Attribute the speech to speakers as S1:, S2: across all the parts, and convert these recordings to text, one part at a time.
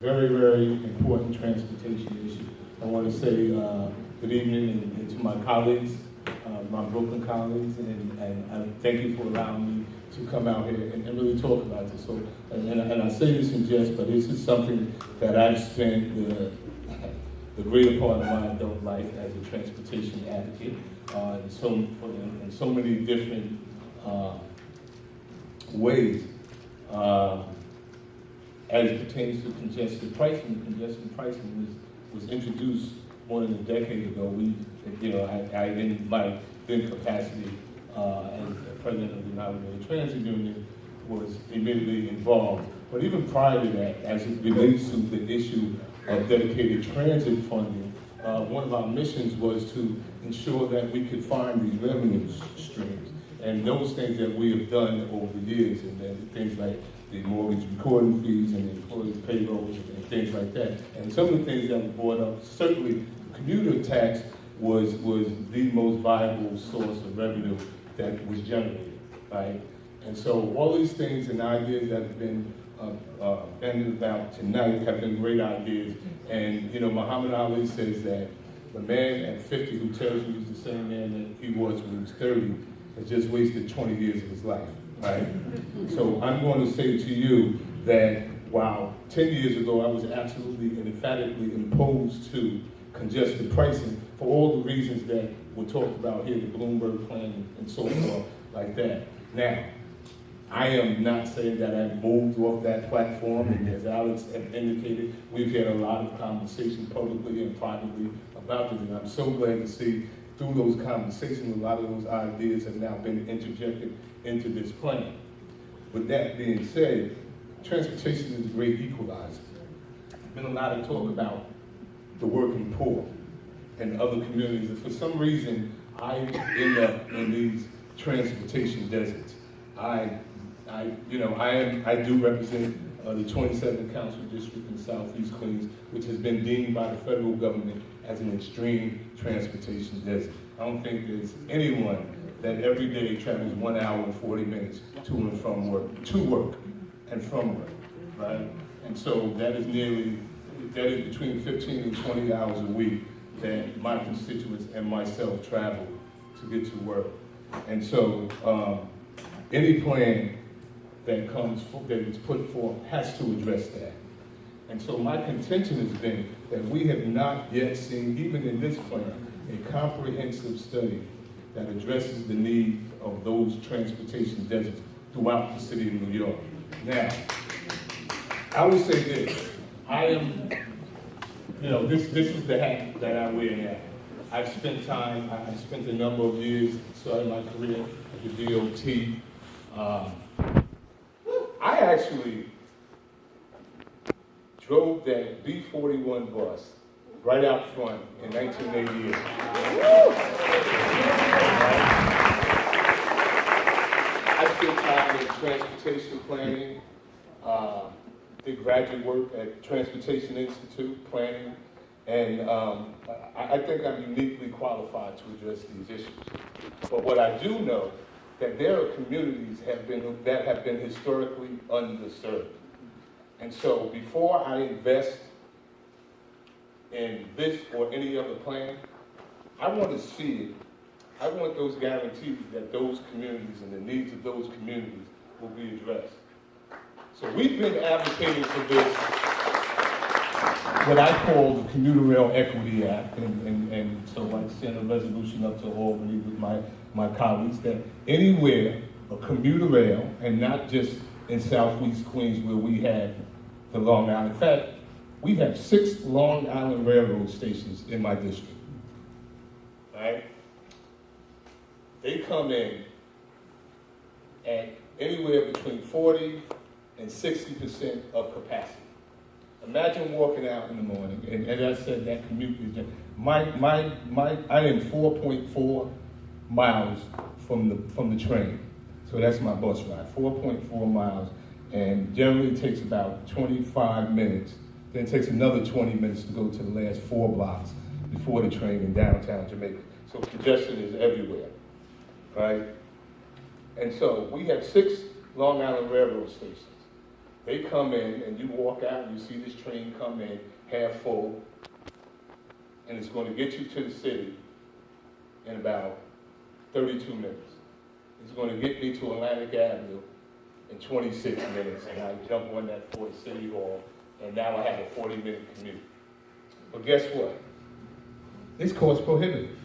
S1: Very, very important transportation issue. I want to say good evening and to my colleagues, my Brooklyn colleagues, and thank you for allowing me to come out here and really talk about this. So, and I say this in jest, but this is something that I've spent the greater part of my adult life as a transportation advocate in so many different ways. As it pertains to congestion pricing was introduced more than a decade ago. I in my then capacity as president of the United Way Transit Union was immediately involved. But even prior to that, as it relates to the issue of dedicated transit funding, one of our missions was to ensure that we could find these revenue streams. And those things that we have done over the years, and then things like the mortgage recording fees and the employees' payrolls and things like that. And some of the things that were brought up, certainly commuter tax was the most viable source of revenue that was generated, right? And so all these things and ideas that have been bandied about tonight have been great ideas. And Muhammad Ali says that the man at 50 who tells you he's the same man that he was when he was 30 has just wasted 20 years of his life. Right? So I'm going to say to you that while 10 years ago I was absolutely and emphatically opposed to congestion pricing for all the reasons that were talked about here, the Bloomberg plan and so forth like that. Now, I am not saying that I've moved off that platform, and as Alex had indicated, we've had a lot of conversation publicly and privately about this, and I'm so glad to see through those conversations, a lot of those ideas have now been interjected into this plan. With that being said, transportation is a great equalizer. There's been a lot of talk about the working poor and other communities, and for some reason, I end up in these transportation deserts. I do represent the 27th Council District in Southeast Queens, which has been deemed by the federal government as an extreme transportation desert. I don't think there's anyone that every day travels 1 hour and 40 minutes to and from work, to work and from work, right? And so that is between 15 and 20 hours a week that my constituents and myself travel to get to work. And so any plan that is put forth has to address that. And so my contention has been that we have not yet seen, even in this plan, a comprehensive study that addresses the need of those transportation deserts throughout the city of New York. Now, I will say this, this is the hat that I wear now. I spent a number of years starting my career at the DOT. I actually drove that B-41 bus right out front in 1988. I spent time in transportation planning, did graduate work at Transportation Institute planning, and I think I'm uniquely qualified to address these issues. But what I do know that there are communities that have been historically underserved. And so before I invest in this or any other plan, I want to see it. I want those guarantees that those communities and the needs of those communities will be addressed. So we've been advocating for this, what I call the Commuter Rail Equity Act, and so I sent a resolution up to Albany with my colleagues that anywhere a commuter rail, and not just in Southeast Queens where we have the Long Island. In fact, we have 6 Long Island Railroad stations in my district, right? They come in at anywhere between 40 and 60% of capacity. Imagine walking out in the morning, and as I said, that commute is just, I am 4.4 miles from the train. So that's my bus ride, 4.4 miles. And generally it takes about 25 minutes. Then it takes another 20 minutes to go to the last 4 blocks before the train in downtown Jamaica. So congestion is everywhere, right? And so we have 6 Long Island Railroad stations. They come in and you walk out and you see this train come in half full, and it's going to get you to the city in about 32 minutes. It's going to get me to Atlantic Avenue in 26 minutes, and I jump on that for the City Hall, and now I have a 40-minute commute. But guess what? It's cost prohibitive.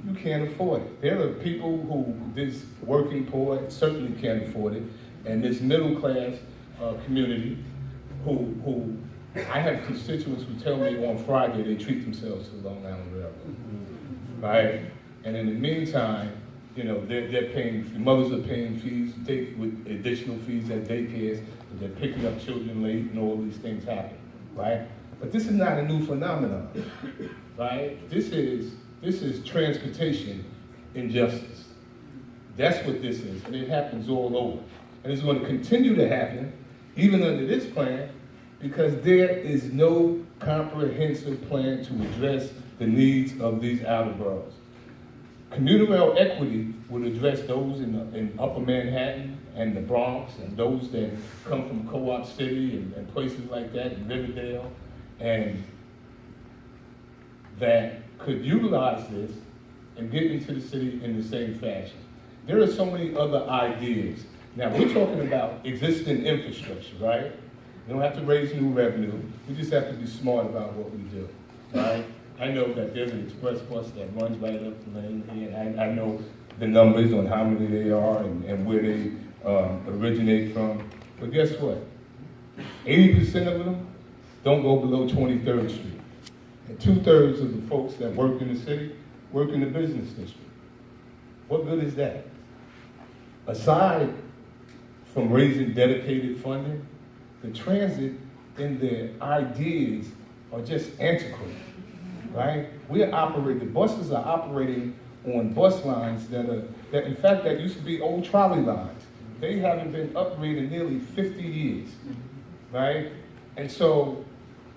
S1: You can't afford it. There are people who, this working poor, certainly can't afford it, and this middle class community who I have constituents who tell me on Friday they treat themselves to Long Island Railroad, right? And in the meantime, you know, they're paying, mothers are paying fees, with additional fees at daycares, they're picking up children late, and all these things happen, right? But this is not a new phenomenon, right? This is transportation injustice. That's what this is, and it happens all over. And it's going to continue to happen, even under this plan, because there is no comprehensive plan to address the needs of these outer boroughs. Commuter rail equity would address those in Upper Manhattan and the Bronx, and those that come from Co-op City and places like that, in Riverdale, and that could utilize this and get into the city in the same fashion. There are so many other ideas. Now, we're talking about existing infrastructure, right? We don't have to raise new revenue. We just have to be smart about what we do, right? I know that there's an express bus that runs right up the lane here, and I know the numbers on how many they are and where they originate from. But guess what? 80% of them don't go below 23rd Street. And 2/3 of the folks that work in the city work in the business district. What good is that? Aside from raising dedicated funding, the transit and their ideas are just antiquated, right? The buses are operating on bus lines that in fact, that used to be old trolley lines. They haven't been upgraded in nearly 50 years, right? And so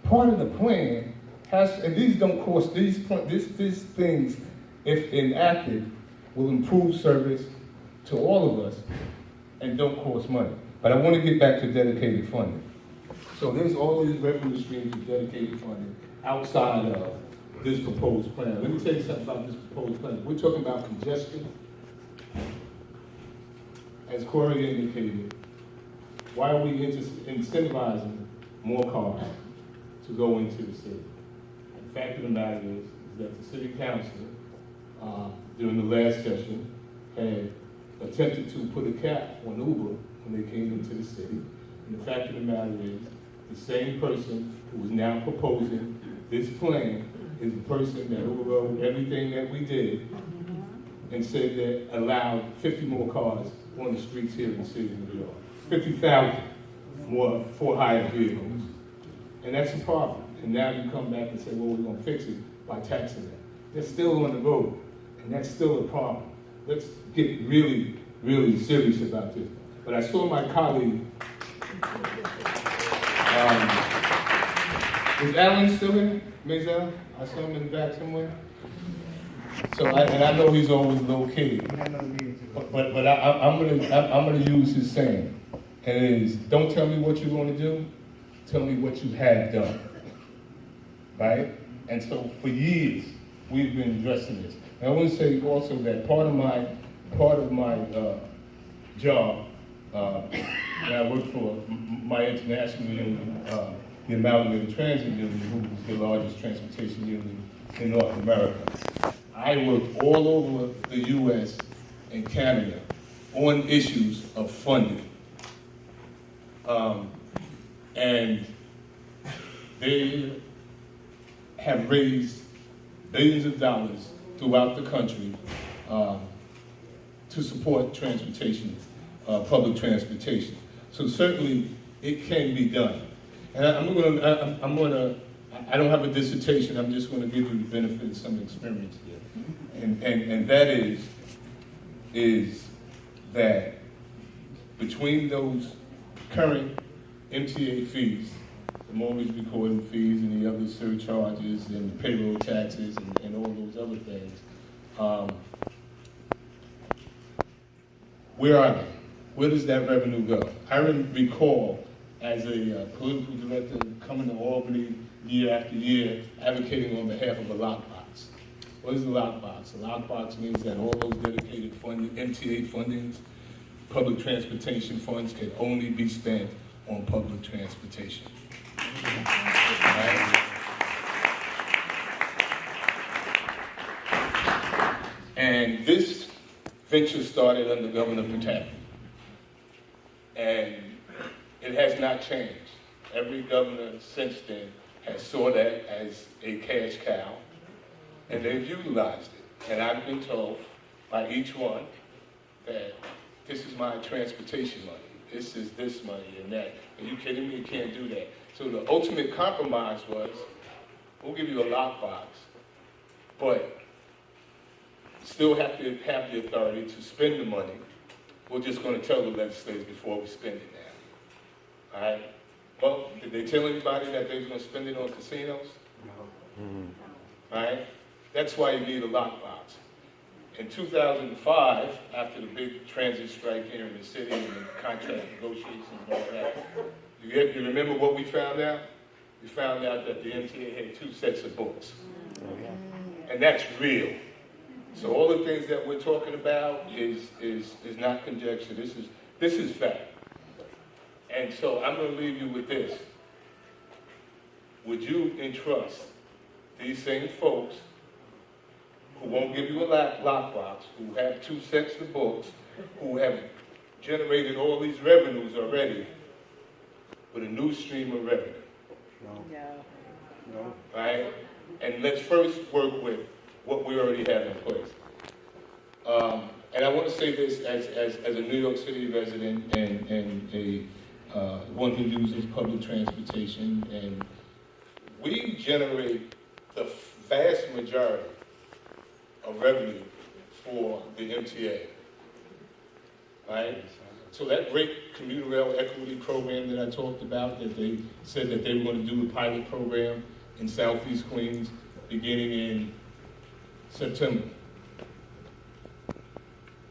S1: part of the plan and these don't cost, these things, if enacted, will improve service to all of us and don't cost money. But I want to get back to dedicated funding. So there's all these revenue streams of dedicated funding outside of this proposed plan. Let me tell you something about this proposed plan. We're talking about congestion. As Corey indicated, why are we incentivizing more cars to go into the city? The fact of the matter is that the city council, during the last session, had attempted to put a cap on Uber when they came into the city. And the fact of the matter is, the same person who is now proposing this plan is the person that overrode everything that we did and said that allowed 50 more cars on the streets here in the city of New York. 50,000 more for-hire vehicles. And that's a problem. And now you come back and say, well, we're going to fix it by taxing them. They're still on the road, and that's still a problem. Let's get really, really serious about this. But I saw my colleague, is Alan still in? Mazel? I saw him in the back somewhere. So, I know he's always low key. But I'm gonna use his saying, and it is, don't tell me what you're gonna do, tell me what you have done, right? And so for years, we've been addressing this. And I want to say also that part of my job, and I work for my international union, the Amalgamated Transit Union, who is the largest transportation union in North America. I work all over the U.S. and Canada on issues of funding. And they have raised billions of dollars throughout the country to support transportation, public transportation. So certainly it can be done. And I don't have a dissertation, I'm just gonna give you the benefit of some experience here. And that is that between those current MTA fees, the mortgage recording fees and the other surcharges and the payroll taxes and all those other things, where are they? Where does that revenue go? I recall as a political director, coming to Albany year after year, advocating on behalf of a lockbox. What is a lockbox? A lockbox means that all those dedicated MTA fundings, public transportation funds, can only be spent on public transportation. Right? And this venture started under Governor Pataki. And it has not changed. Every governor since then has saw that as a cash cow, and they've utilized it. And I've been told by each one that this is my transportation money, this is this money and that. Are you kidding me? You can't do that. So the ultimate compromise was, we'll give you a lockbox, but still have to have the authority to spend the money. We're just going to tell the legislators before we spend it now. All right? Well, did they tell anybody that they were going to spend it on casinos? No. All right? That's why you need a lockbox. In 2005, after the big transit strike here in the city and the contract negotiations and all that, you remember what we found out? We found out that the MTA had 2 sets of books. And that's real. So all the things that we're talking about is not conjecture. This is fact. And so I'm going to leave you with this. Would you entrust these same folks who won't give you a lockbox, who have 2 sets of books, who have generated all these revenues already, with a new stream of revenue? No. No. Right? And let's first work with what we already have in place. And I want to say this as a New York City resident and a one who uses public transportation, and we generate the vast majority of revenue for the MTA, right? So that great commuter rail equity program that I talked about, that they said that they were going to do a pilot program in Southeast Queens beginning in September.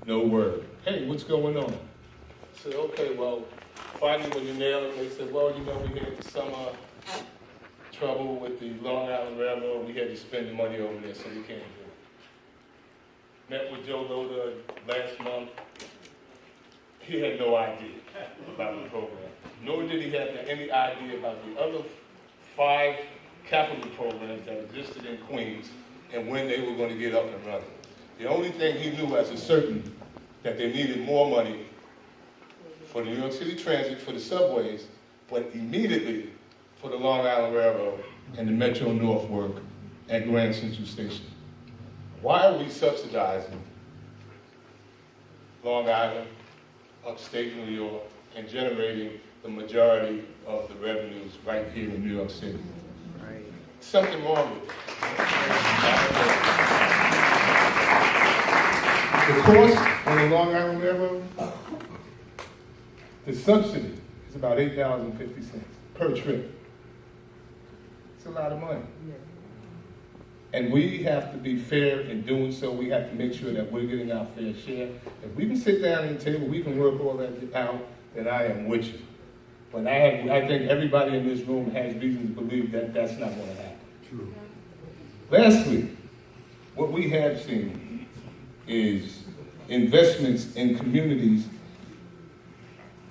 S1: No word. Hey, what's going on? I said, okay, well, finally when you nail it, they said, well, you know, we had the summer trouble with the Long Island Railroad. We had to spend the money over there, so we can't do it. Met with Joe Loda last month. He had no idea about the program, nor did he have any idea about the other 5 capital programs that existed in Queens and when they were going to get up and running. The only thing he knew as a certain that they needed more money for the New York City Transit, for the subways, but immediately for the Long Island Railroad and the Metro North work at Grand Central Station. Why are we subsidizing Long Island, upstate New York, and generating the majority of the revenues right here in New York City? Right. Something wrong with it. The cost on the Long Island Railroad, the subsidy is about $8.50 per trip. It's a lot of money. And we have to be fair in doing so. We have to make sure that we're getting our fair share. If we can sit down at the table, we can work all that out, then I am with you. But I think everybody in this room has reason to believe that that's not going to happen. True. Lastly, what we have seen is investments in communities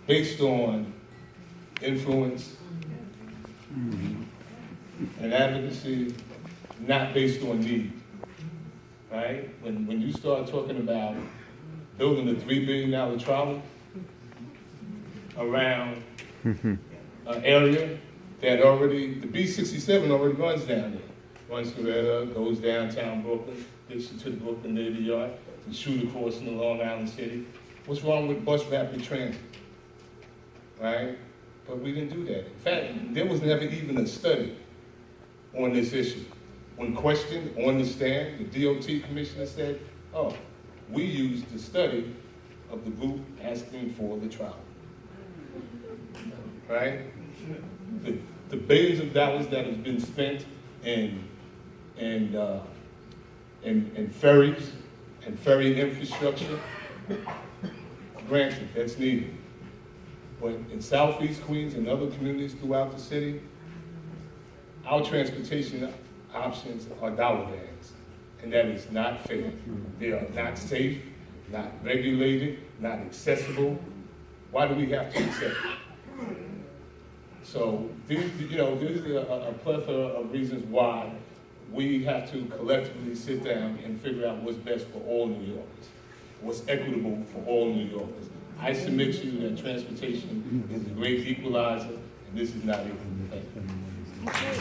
S1: based on influence and advocacy, not based on need, right? When you start talking about building a $3 billion trolley around an area that already, the B67 already runs down there. Runs through there, goes downtown Brooklyn, gets into the Brooklyn Navy Yard, and shoot across into Long Island City. What's wrong with bus rapid transit, right? But we didn't do that. In fact, there was never even a study on this issue. When questioned on the stand, the DOT commissioner said, oh, we used the study of the group asking for the trial. Right? The billions of dollars that has been spent in ferries and ferry infrastructure, granted, that's needed.
S2: But in Southeast Queens and other communities throughout the city, our transportation options are dollar bags, and that is not fair. They are not safe, not regulated, not accessible. Why do we have to accept it? So, there's a plethora of reasons why we have to collectively sit down and figure out what's best for all New Yorkers, what's equitable for all New Yorkers. I submit to you that transportation is a great equalizer, and this is not equal. Thank you.